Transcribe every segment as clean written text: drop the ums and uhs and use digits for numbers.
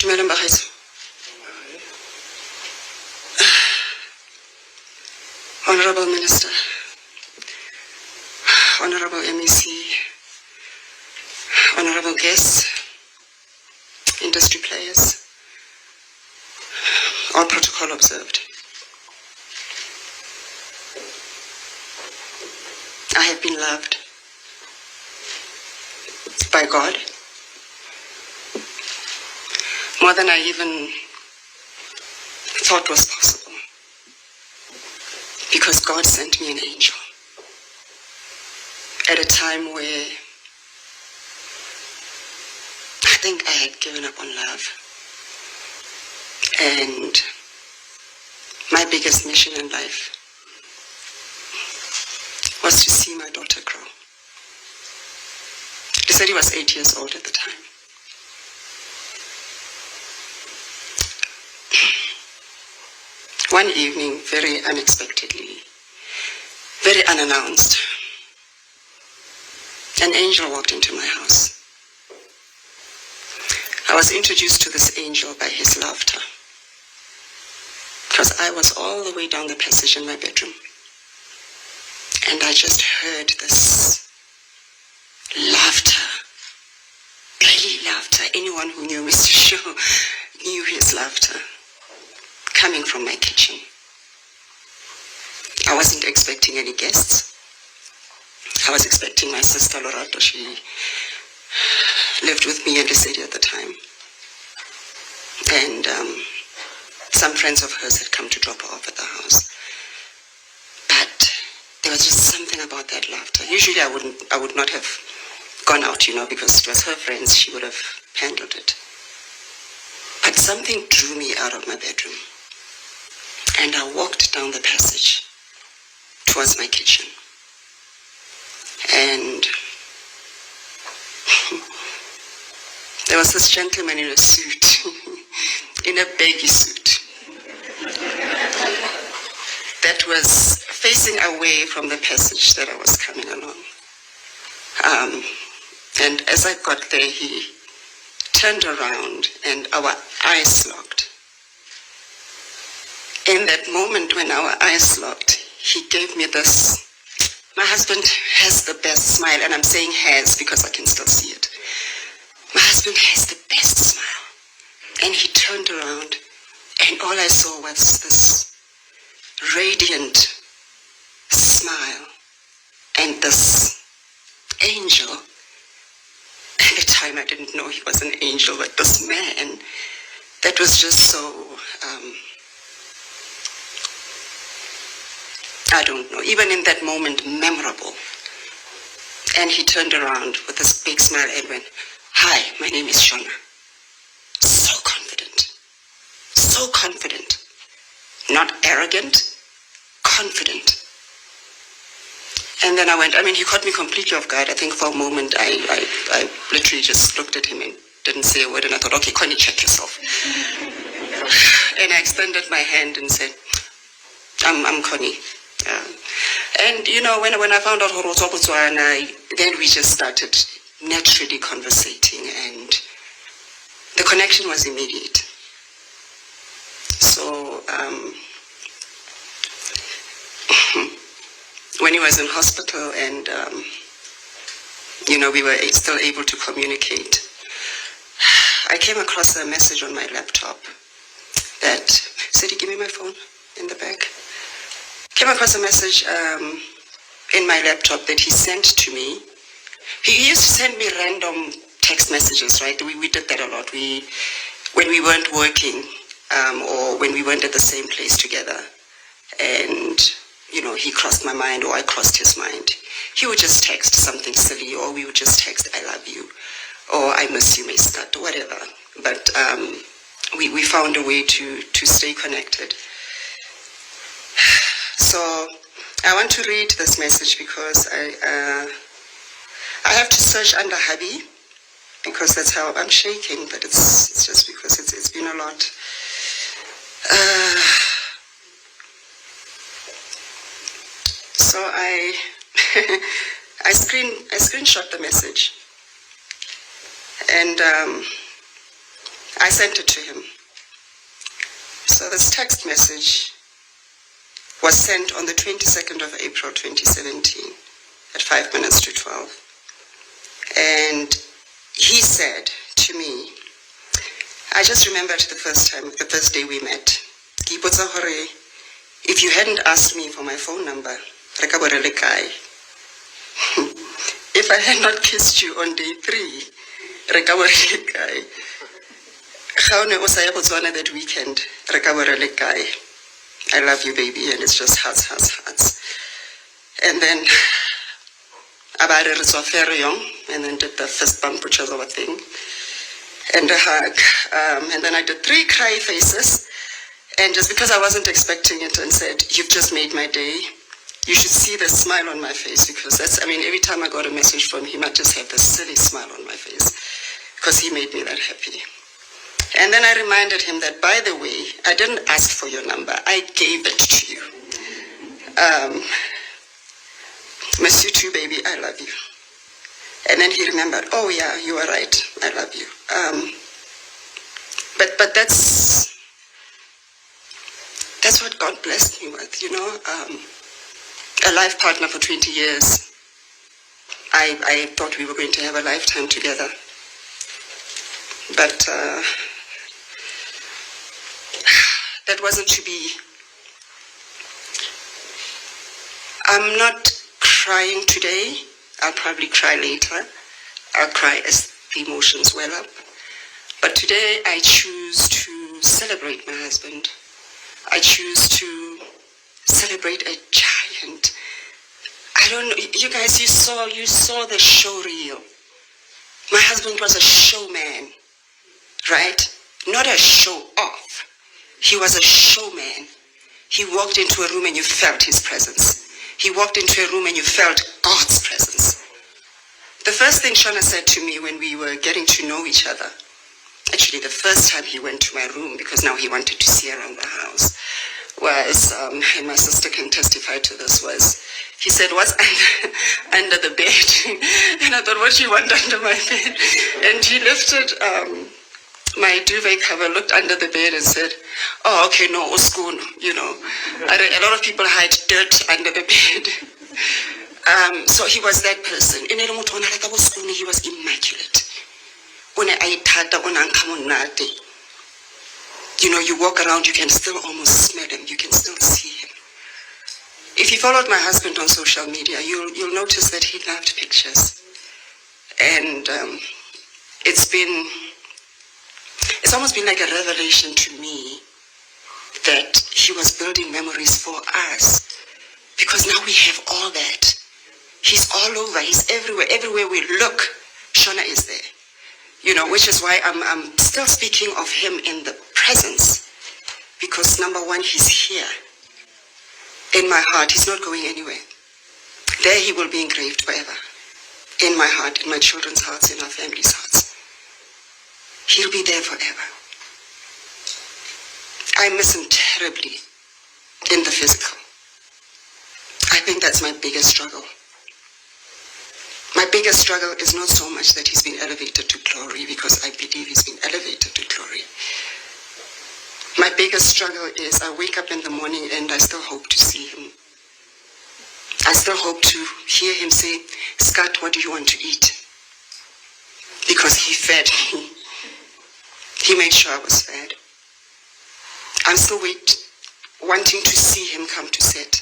Dumelang bagaetsho. Honorable Minister, Honorable MEC, Honorable guests, industry players, all protocol observed. I have been loved by God more than I even thought was possible, because God sent me an angel at a time where I think I had given up on love, and my biggest mission in life was to see my daughter grow. They said he was 8 years old at the time. One evening, very unexpectedly, very unannounced, an angel walked into my house. I was introduced to this angel by his laughter, because I was all the way down the passage in my bedroom, and I just heard this laughter, belly laughter. Anyone who knew Mr. Shaw knew his laughter coming from my kitchen. I wasn't expecting any guests. I was expecting my sister Lorato. She lived with me in the city at the time. And some friends of hers had come to drop her off at the house. But there was just something about that laughter. Usually I would not have gone out, because it was her friends. She would have handled it. But something drew me out of my bedroom, and I walked down the passage towards my kitchen. And there was this gentleman in a suit, in a baggy suit, that was facing away from the passage that I was coming along. And as I got there, he turned around and our eyes locked. In that moment when our eyes locked, he gave me this. My husband has the best smile, and I'm saying has because I can still see it. My husband has the best smile. And he turned around, and all I saw was this radiant smile and this angel. At the time I didn't know he was an angel, but this man that was just so, I don't know, even in that moment, memorable. And he turned around with this big smile and went, "Hi, my name is Shona." So confident, not arrogant, confident. And then he caught me completely off guard. I think for a moment I literally just looked at him and didn't say a word, and I thought, okay, Connie, check yourself. And I extended my hand and said, I'm Connie. And when I found out then we just started naturally conversating, and the connection was immediate. So when he was in hospital and we were still able to communicate, I came across a message on my laptop that said, "Give me my phone in the back." Came across a message in my laptop that he sent to me. He used to send me random text messages, right? We did that a lot. When we weren't working or when we weren't at the same place together, and he crossed my mind or I crossed his mind, he would just text something silly, or we would just text, "I love you," or "I miss you, Meskat," or whatever. But we found a way to stay connected. So I want to read this message because I have to search under hubby, because that's how I'm shaking, but it's just because it's been a lot. So I screenshot the message, and I sent it to him. So this text message was sent on the 22nd of April 2017 at 5 minutes to 12. And he said to me, I just remembered the first day we met. If you hadn't asked me for my phone number, if I had not kissed you on day 3, that weekend, I love you, baby, and it's just hearts, hearts, hearts. And then Abare and then did the fist bump, which was our thing, and a hug. And then I did 3 cry faces. And just because I wasn't expecting it, and said, you've just made my day. You should see the smile on my face, because every time I got a message from him, I just had this silly smile on my face, because he made me that happy. And then I reminded him that, by the way, I didn't ask for your number. I gave it to you. Miss you too, baby. I love you. And then he remembered, oh yeah, you are right. I love you. But that's what God blessed me with, a life partner for 20 years. I thought we were going to have a lifetime together. But that wasn't to be. I'm not crying today. I'll probably cry later. I'll cry as the emotions well up. But today I choose to celebrate my husband. I choose to celebrate a giant. I don't know, you guys, you saw the show reel. My husband was a showman, right? Not a show off. He was a showman. He walked into a room and you felt his presence. He walked into a room and you felt God's presence. The first thing Shona said to me when we were getting to know each other, actually the first time he went to my room, because now he wanted to see around the house, was, and my sister can testify to this, was, he said, what's under the bed? And I thought, what do you want under my bed? And he lifted my duvet cover, looked under the bed and said, oh, okay, no, uskun, a lot of people hide dirt under the bed. So he was that person. He was immaculate. You walk around, you can still almost smell him, you can still see him. If you followed my husband on social media, you'll notice that he loved pictures. And it's almost been like a revelation to me that he was building memories for us. Because now we have all that. He's all over, he's everywhere. Everywhere we look, Shona is there. Which is why I'm still speaking of him in the presence. Because number one, he's here. In my heart, he's not going anywhere. There he will be engraved forever. In my heart, in my children's hearts, in our family's hearts. He'll be there forever. I miss him terribly in the physical. I think that's my biggest struggle. My biggest struggle is not so much that he's been elevated to glory, because I believe he's been elevated to glory. My biggest struggle is I wake up in the morning and I still hope to see him. I still hope to hear him say, Scott, what do you want to eat? Because he fed me. He made sure I was fed. I'm still wanting to see him come to set.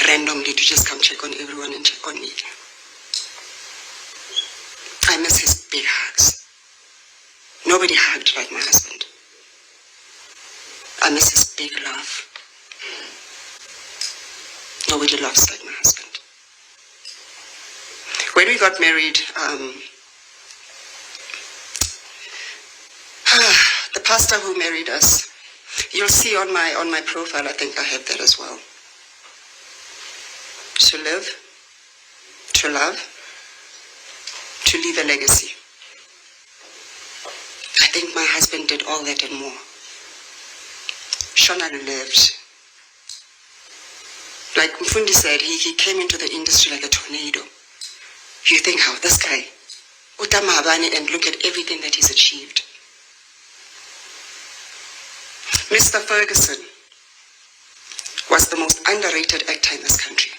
Randomly to just come check on everyone and check on me. I miss his big hugs. Nobody hugged like my husband. I miss his big love. Nobody loves like my husband. When we got married, the pastor who married us, you'll see on my profile, I think I have that as well. To live, to love, to leave a legacy. I think my husband did all that and more. Shona lived. Like Mfundi said, he came into the industry like a tornado. You think, how this guy, Utamahabani, and look at everything that he's achieved. Mr. Ferguson was the most underrated actor in this country.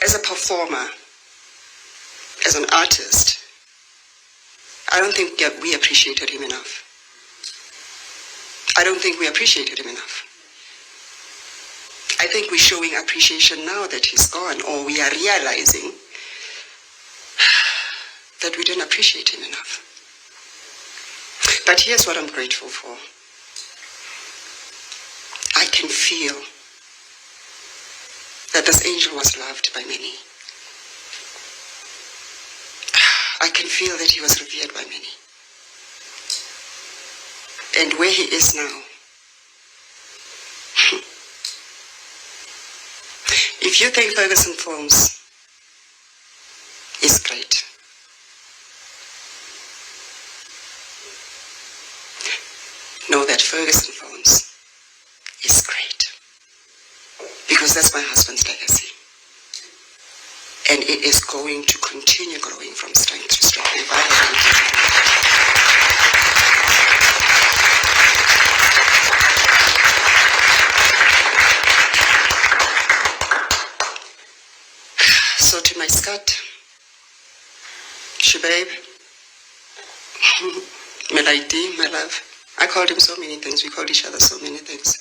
As a performer, as an artist, I don't think we appreciated him enough. I don't think we appreciated him enough. I think we're showing appreciation now that he's gone, or we are realizing that we didn't appreciate him enough. But here's what I'm grateful for. I can feel that this angel was loved by many. I can feel that he was revered by many. And where he is now, if you think Ferguson Films is great, know that Ferguson Films is great. Because that's my husband's legacy. And it is going to continue growing from strength to strength. If I have So to my Scott, Shubabe, Melody, my love, I called him so many things. We called each other so many things.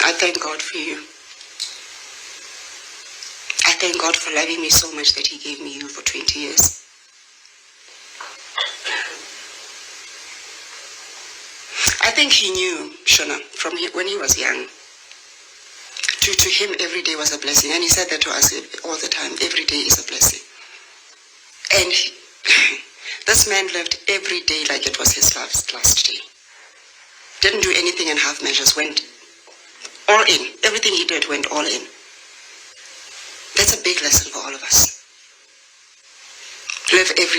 I thank God for you. I thank God for loving me so much that he gave me you for 20 years. I think he knew, Shona, from when he was young. To him, every day was a blessing. And he said that to us all the time. Every day is a blessing. And this man lived every day like it was his last day. Didn't do anything in half measures. Went all in. Everything he did went all in. That's a big lesson for all of us. Live every day.